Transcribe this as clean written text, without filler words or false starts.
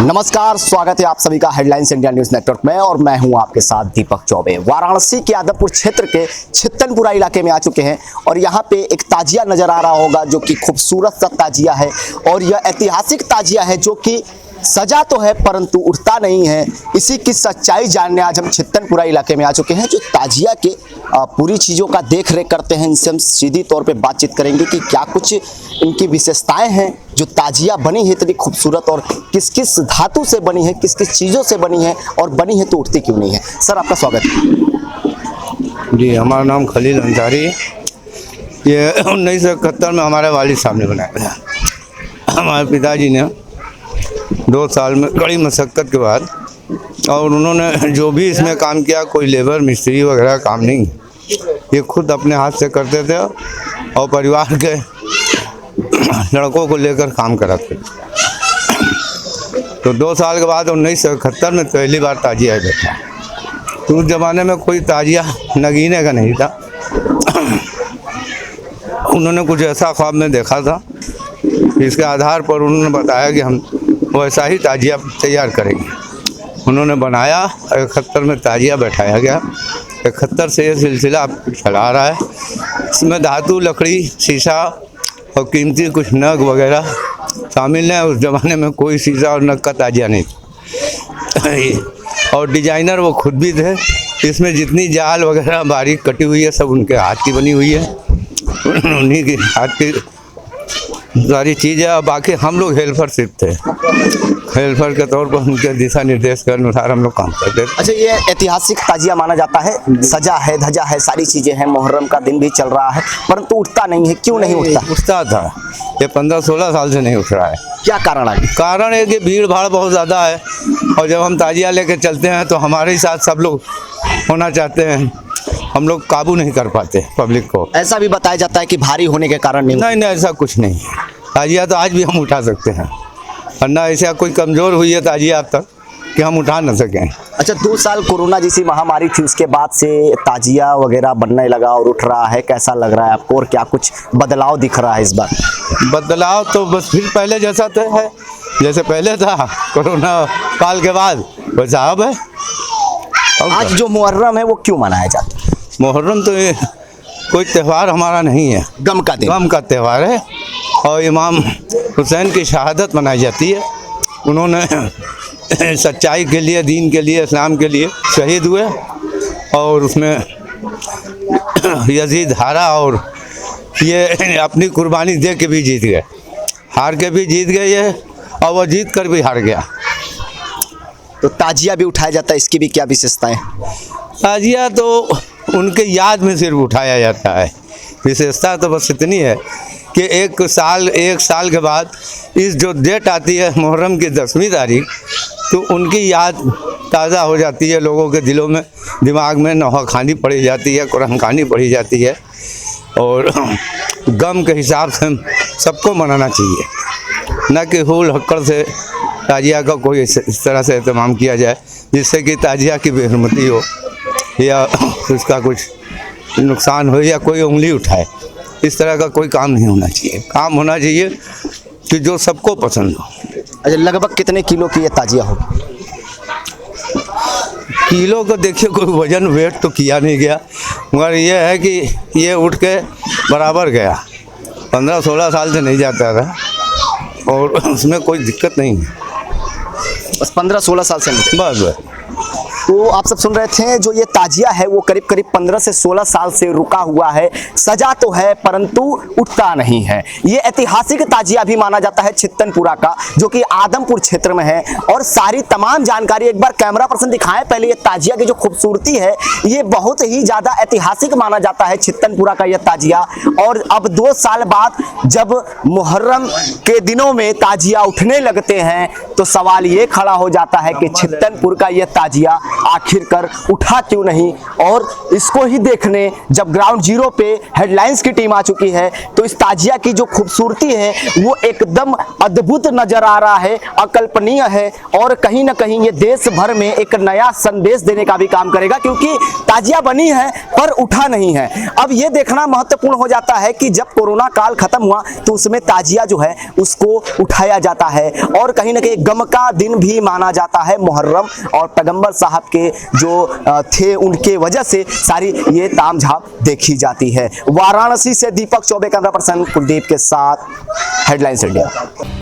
नमस्कार, स्वागत है आप सभी का हेडलाइंस इंडिया न्यूज नेटवर्क में और मैं हूं आपके साथ दीपक चौबे। वाराणसी के आदमपुर क्षेत्र के छित्तनपुरा इलाके में आ चुके हैं और यहां पे एक ताजिया नजर आ रहा होगा जो कि खूबसूरत सा ताजिया है और यह ऐतिहासिक ताजिया है जो कि सजा तो है परंतु उठता नहीं है। इसी की सच्चाई जानने आज हम छित्तनपुरा इलाके में आ चुके हैं जो ताजिया के पूरी चीज़ों का देख रेख करते हैं। इनसे हम सीधी तौर पे बातचीत करेंगे कि क्या कुछ इनकी विशेषताएं हैं जो ताजिया बनी है इतनी खूबसूरत और किस किस धातु से बनी है, किस किस चीज़ों से बनी है और बनी है तो उठती क्यों नहीं है। सर आपका स्वागत है। जी, हमारा नाम खलील अंसारी। ये 1971 में हमारे वालिद साहब ने बनाया था। हमारे पिताजी ने 2 साल में कड़ी मशक्क़त के बाद और उन्होंने जो भी इसमें काम किया, कोई लेबर मिस्त्री वगैरह काम नहीं, ये खुद अपने हाथ से करते थे और परिवार के लड़कों को लेकर काम कराते। तो 2 साल के बाद 1971 में पहली बार ताजिया बैठा। तो उस ज़माने में कोई ताजिया नगीने का नहीं था। उन्होंने कुछ ऐसा ख्वाब में देखा था, इसके आधार पर उन्होंने बताया कि हम वैसा ही ताजिया तैयार करेंगे। उन्होंने बनाया, 71 में ताजिया बैठाया गया। 71 से ये सिलसिला चला रहा है। इसमें धातु, लकड़ी, शीशा और कीमती कुछ नग वगैरह शामिल हैं। उस ज़माने में कोई शीशा और नग का ताजिया नहीं था और डिजाइनर वो खुद भी थे। इसमें जितनी जाल वगैरह बारीक कटी हुई है सब उनके हाथ की बनी हुई है, उन्हीं की हाथ की सारी चीज़ है। और बाकी हम लोग हेल्पर सिर्फ थे, हेल्पर के तौर पर उनके दिशा निर्देश के अनुसार हम लोग काम करते थे। अच्छा, ये ऐतिहासिक ताजिया माना जाता है, सजा है, धजा है, सारी चीजें हैं, मुहर्रम का दिन भी चल रहा है परंतु उठता नहीं है, क्यों नहीं उठता? उठता था, ये 15-16 साल से नहीं उठ रहा है। क्या कारण है? कारण है कि भीड़ भाड़ बहुत ज़्यादा है और जब हम ताजिया लेके चलते हैं तो हमारे साथ सब लोग होना चाहते हैं, हम लोग काबू नहीं कर पाते पब्लिक को। ऐसा भी बताया जाता है कि भारी होने के कारण नहीं, ऐसा कुछ नहीं। ताजिया तो आज भी हम उठा सकते हैं और ना ऐसा कोई कमज़ोर हुई है ताजिया अब तक कि हम उठा ना सकें। अच्छा, 2 साल कोरोना जैसी महामारी थी, उसके बाद से ताजिया वगैरह बनने लगा और उठ रहा है, कैसा लग रहा है आपको और क्या कुछ बदलाव दिख रहा है इस बार? बदलाव तो बस फिर पहले जैसा तो है, जैसे पहले था कोरोना काल के बाद वैसा अब है। आज जो मुहर्रम है वो क्यों मनाया जाता है? मुहर्रम तो ये कोई त्यौहार हमारा नहीं है, गम का दिन, गम का त्यौहार है और इमाम हुसैन की शहादत मनाई जाती है। उन्होंने सच्चाई के लिए, दीन के लिए, इस्लाम के लिए शहीद हुए और उसमें यजीद हारा और ये अपनी कुर्बानी दे के भी जीत गए, हार के भी जीत गए ये, और वो जीत कर भी हार गया। तो ताजिया भी उठाया जाता है, इसकी भी क्या विशेषताएं? ताजिया तो उनके याद में सिर्फ उठाया जाता है। विशेषता तो बस इतनी है कि एक साल के बाद इस जो डेट आती है मुहर्रम की 10वीं तारीख, तो उनकी याद ताज़ा हो जाती है, लोगों के दिलों में, दिमाग में नौहा खानी पड़ी जाती है, कुरान खानी पड़ी जाती है और गम के हिसाब से सबको मनाना चाहिए, न कि हुल हक्कड़ से ताजिया का कोई इस तरह से एहतमाम किया जाए जिससे कि ताजिया की बेहरमती हो या उसका कुछ नुकसान हो या कोई उंगली उठाए। इस तरह का कोई काम नहीं होना चाहिए। काम होना चाहिए कि जो सबको पसंद हो। अच्छा, लगभग कितने किलो की ये ताजिया हो? किलो को देखिए, कोई वजन वेट तो किया नहीं गया, मगर ये है कि ये उठ के बराबर गया। 15-16 साल से नहीं जाता था और उसमें कोई दिक्कत नहीं है। बस 15-16 साल से नहीं? बस। तो आप सब सुन रहे थे, जो ये ताजिया है वो करीब करीब 15 से 16 साल से रुका हुआ है, सजा तो है परंतु उठता नहीं है। ये ऐतिहासिक ताजिया भी माना जाता है छित्तनपुरा का, जो कि आदमपुर क्षेत्र में है। और सारी तमाम जानकारी एक बार कैमरा पर्सन दिखाएं पहले। ये ताजिया की जो खूबसूरती है ये बहुत ही ज्यादा ऐतिहासिक माना जाता है छित्तनपुरा का यह ताजिया। और अब 2 साल बाद जब मुहर्रम के दिनों में ताजिया उठने लगते हैं तो सवाल ये खड़ा हो जाता है कि छित्तनपुर का यह ताजिया आखिरकार उठा क्यों नहीं। और इसको ही देखने जब ग्राउंड जीरो पे हेडलाइंस की टीम आ चुकी है तो इस ताजिया की जो खूबसूरती है वो एकदम अद्भुत नजर आ रहा है, अकल्पनीय है और कहीं ना कहीं ये देश भर में एक नया संदेश देने का भी काम करेगा, क्योंकि ताजिया बनी है पर उठा नहीं है। अब ये देखना महत्वपूर्ण हो जाता है कि जब कोरोना काल खत्म हुआ तो उसमें ताजिया जो है उसको उठाया जाता है और कहीं ना कहीं गम का दिन भी माना जाता है मुहर्रम, और पैगंबर साहब के जो थे उनके वजह से सारी ये तामझाम देखी जाती है। वाराणसी से दीपक चौबे, कैमरा पर्सन कुलदीप के साथ, हेडलाइंस इंडिया।